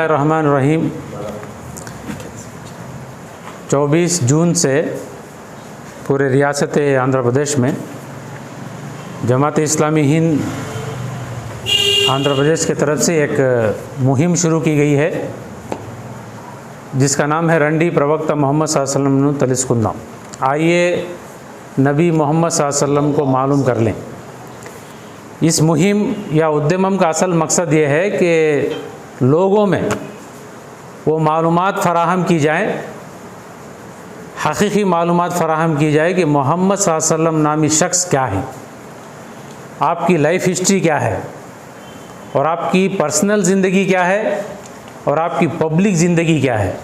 रहमान रहीम 24 जून से पूरे रियासत आंध्र प्रदेश में जमात इस्लामी हिंद आंध्र प्रदेश की तरफ से एक मुहिम शुरू की गई है जिसका नाम है रंडी प्रवक्ता मोहम्मद सल्लल्लाहु अलैहि वसल्लम नु तलिस्कुंदाम। आइए नबी मोहम्मद सल्लल्लाहु अलैहि वसल्लम को मालूम कर लें। इस मुहिम या उद्यमम का असल मकसद ये है कि लोगों में वो मालूमात फ़राहम की जाए, हकीकी मालूमात फ़राहम की जाए कि मोहम्मद सल्लल्लाहु अलैहि वसल्लम नामी शख्स क्या है, आपकी लाइफ हिस्ट्री क्या है और आपकी पर्सनल ज़िंदगी क्या है और आपकी पब्लिक ज़िंदगी क्या है।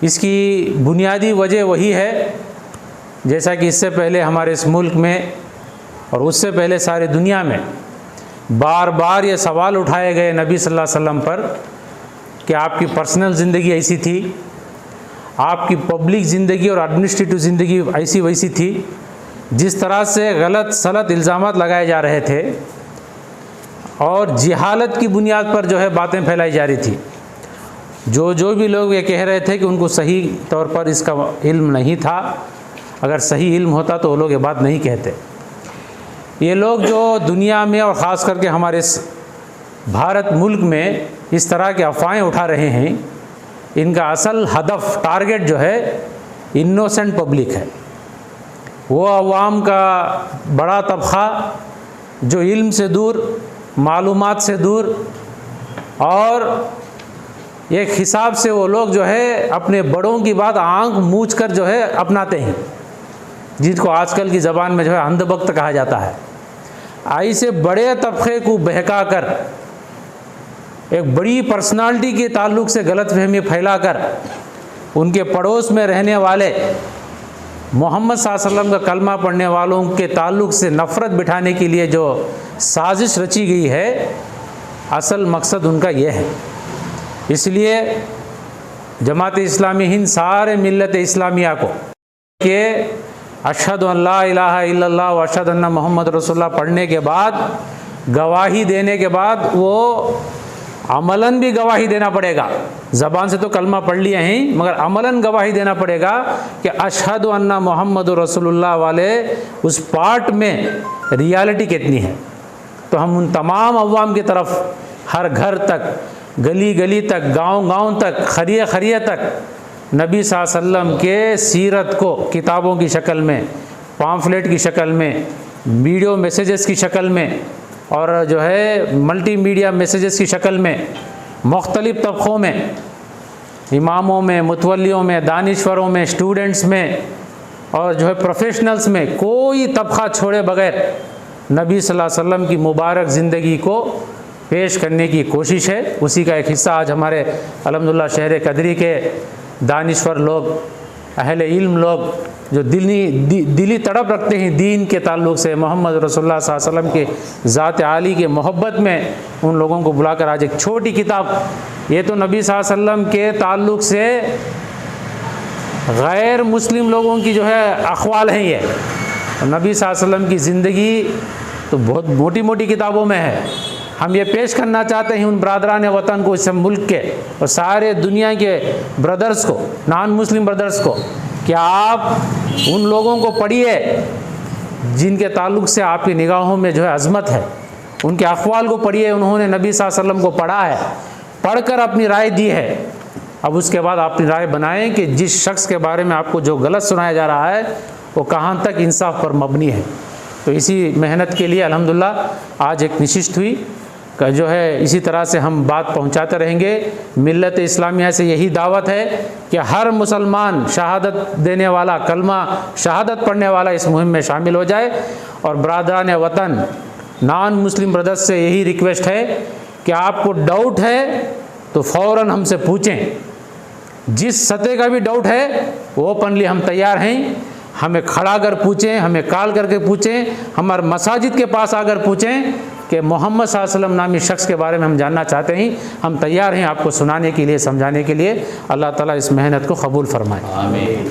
इसकी बुनियादी वजह वही है जैसा कि इससे पहले हमारे इस मुल्क में और उससे पहले सारे दुनिया में बार बार ये सवाल उठाए गए नबी सल्लल्लाहु अलैहि वसल्लम पर कि आपकी पर्सनल ज़िंदगी ऐसी थी, आपकी पब्लिक ज़िंदगी और एडमिनिस्ट्रेटिव ज़िंदगी ऐसी वैसी थी। जिस तरह से गलत सलत इल्ज़ामात लगाए जा रहे थे और जिहालत की बुनियाद पर जो है बातें फैलाई जा रही थी। जो भी लोग ये कह रहे थे कि उनको सही तौर पर इसका इल्म नहीं था, अगर सही इल्म होता तो वो लोग ये बात नहीं कहते। ये लोग जो दुनिया में और ख़ास करके हमारे इस भारत मुल्क में इस तरह के अफवाहें उठा रहे हैं, इनका असल हदफ टारगेट जो है इन्नोसेंट पब्लिक है। वो अवाम का बड़ा तबक़ा जो इल्म से दूर, मालूमात से दूर और एक हिसाब से वो लोग जो है अपने बड़ों की बात आंख मूंछ कर जो है अपनाते हैं, जिसको आजकल की ज़बान में जो है अंधभक्त कहा जाता है। ऐसे बड़े तबके को बहका कर एक बड़ी पर्सनालिटी के ताल्लुक़ से गलतफहमी फैलाकर उनके पड़ोस में रहने वाले मोहम्मद सल्लल्लाहु अलैहि वसल्लम का कलमा पढ़ने वालों के ताल्लुक़ से नफ़रत बिठाने के लिए जो साजिश रची गई है, असल मकसद उनका यह है। इसलिए जमात इस्लामी हिंद सारे मिल्लत इस्लामिया को कि अशहदु अल्ला इलाहा इल्लल्लाह व अशहदु अन्ना मुहम्मद रसूलुल्लाह पढ़ने के बाद, गवाही देने के बाद वो अमलन भी गवाही देना पड़ेगा। ज़बान से तो कलमा पढ़ लिए हैं मगर अमलन गवाही देना पड़ेगा कि अशहदु अन्ना मुहम्मद रसूलुल्लाह वाले उस पार्ट में रियलिटी कितनी है। तो हम उन तमाम अवाम की तरफ, हर घर तक, गली गली तक, गांव गांव तक, खरिया खरिया तक नबी सल्लल्लाहु अलैहि वसल्लम के सीरत को किताबों की शक्ल में, पाम्फलेट की शक्ल में, वीडियो मैसेजेस की शक्ल में और जो है मल्टीमीडिया मैसेजेस की शक्ल में मुख्तलिफ़ तबक़ों में, इमामों में, मुतवल्लियों में, दानिश्वरों में, स्टूडेंट्स में और जो है प्रोफेशनल्स में कोई तबक़ा छोड़े बग़ैर नबी सल्लल्लाहु अलैहि वसल्लम की मुबारक ज़िंदगी को पेश करने की कोशिश है। उसी का एक हिस्सा आज हमारे अल्हम्दुलिल्लाह शहर कदरी के दानिश्वर लोग, अहले इल्म लोग जो दिली तड़प रखते हैं दीन के ताल्लुक़ से, मोहम्मद रसूलुल्लाह सल्लल्लाहु अलैहि वसल्लम के ज़ात आली के मोहब्बत में, उन लोगों को बुलाकर आज एक छोटी किताब, ये तो नबी सल्लल्लाहु अलैहि वसल्लम के ताल्लुक़ से गैर मुस्लिम लोगों की जो है अक़वाल हैं। ये नबी सल्लल्लाहु अलैहि वसल्लम की ज़िंदगी तो बहुत मोटी मोटी किताबों में है। हम ये पेश करना चाहते हैं उन बरादरान वतन को, इस मुल्क के और सारे दुनिया के ब्रदर्स को, नॉन मुस्लिम ब्रदर्स को, कि आप उन लोगों को पढ़िए जिनके ताल्लुक़ से आपकी निगाहों में जो है अज़मत है। उनके अक़वाल को पढ़िए, उन्होंने नबी सल्लल्लाहु अलैहि वसल्लम को पढ़ा है, पढ़कर अपनी राय दी है। अब उसके बाद आप अपनी राय बनाएं कि जिस शख्स के बारे में आपको जो गलत सुनाया जा रहा है वो कहाँ तक इंसाफ पर मबनी है। तो इसी मेहनत के लिए अल्हम्दुलिल्लाह आज एक नशिस्त हुई का जो है, इसी तरह से हम बात पहुंचाते रहेंगे। मिल्लत इस्लामिया से यही दावत है कि हर मुसलमान शहादत देने वाला, कलमा शहादत पढ़ने वाला इस मुहिम में शामिल हो जाए। और बरादरान वतन, नॉन मुस्लिम ब्रदर्स से यही रिक्वेस्ट है कि आपको डाउट है तो फ़ौरन हमसे पूछें। जिस सतह का भी डाउट है वो ओपनली हम तैयार हैं। हमें खड़ा कर पूछें, हमें कॉल करके पूछें, हमारे मसाजिद के पास आकर पूछें कि मोहम्मद सल्लल्लाहु अलैहि वसल्लम नामी शख्स के बारे में हम जानना चाहते हैं। हम तैयार हैं आपको सुनाने के लिए, समझाने के लिए। अल्लाह ताला इस मेहनत को कबूल फरमाए। आमीन।